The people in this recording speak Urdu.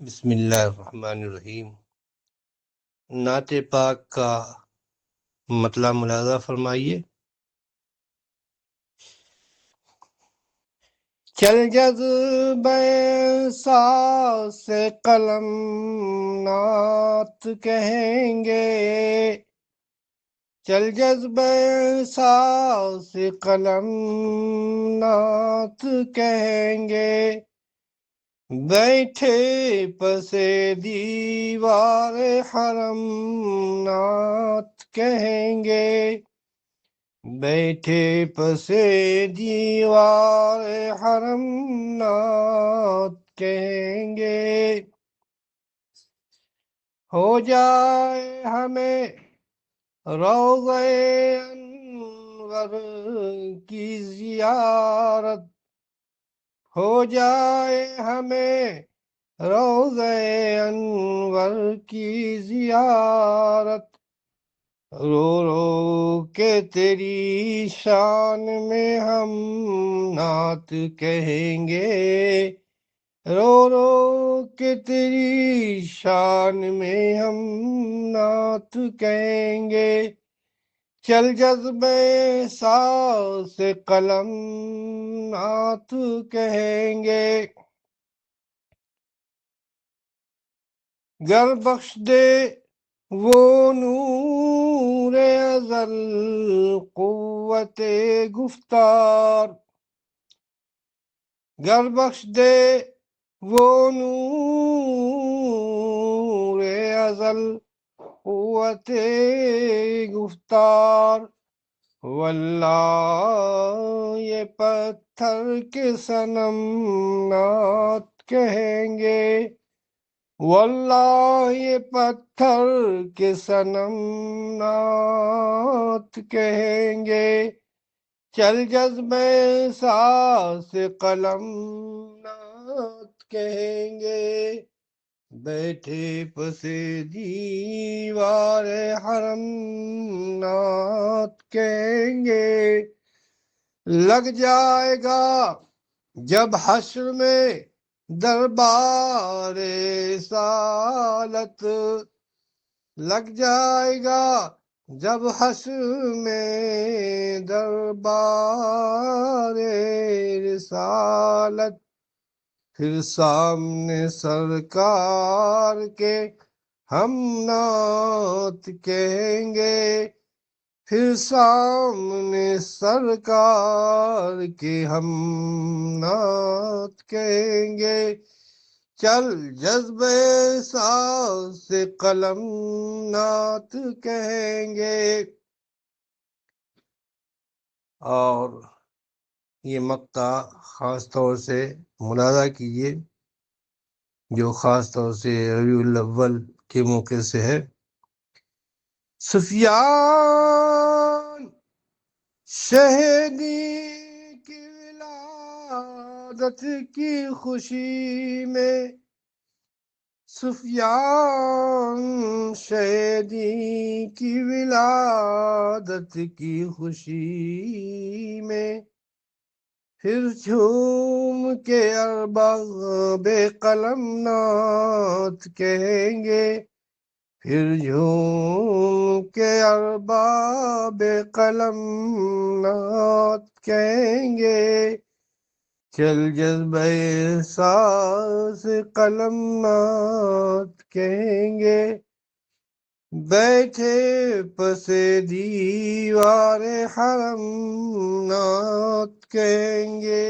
بسم اللہ الرحمن الرحیم۔ نعت پاک کا مطلع ملاحظہ فرمائیے۔ چل جذبہ ساز سے قلم نعت کہیں گے، چل جذبہ ساز سے قلم نعت کہیں گے، بیٹھے پسے دیوار حرم نعت کہیں گے، بیٹھے پسے دیوار حرم نعت کہیں گے، ہو جائے ہمیں روضہ انور کی زیارت، ہو جائے ہمیں روضہ انور کی زیارت، رو رو کے تیری شان میں ہم نعت کہیں گے، رو رو کے تیری شان میں ہم نعت کہیں گے، چل جذبہ ساز سے قلم نعت کہیں گے، گر بخش دے وہ نور ازل قوت گفتار، گر بخش دے وہ نور ازل قوت گفتار، واللہ یہ پتھر کے صنم نعت کہیں گے، واللہ یہ پتھر کے صنم نعت کہیں گے، چل جذبہ ساز سے قلم نعت کہیں گے، بیٹھے پسے دیوار حرم نعت کہیں گے، لگ جائے گا جب حشر میں دربار رسالت، لگ جائے گا جب حشر میں دربار رسالت، پھر سامنے سرکار کے ہم نعت کہیں گے، پھر سامنے سرکار کے ہم نعت کہیں گے، چل جذبہ ساز سے قلم نعت کہیں گے۔ اور یہ مقطع خاص طور سے ملاحظہ کیجیے جو خاص طور سے ربیع الاول کے موقع سے ہے۔ سفیان شہیدی کی ولادت کی خوشی میں، سفیان شہیدی کی ولادت کی خوشی میں، پھر جھوم کے ارباب قلم نعت کہیں گے، پھر جھوم کے ارباب قلم نعت کہیں گے، چل جذبہ ساز قلم نعت کہیں گے، بیٹھے پسے دیوار حرم نعت کہیں گے۔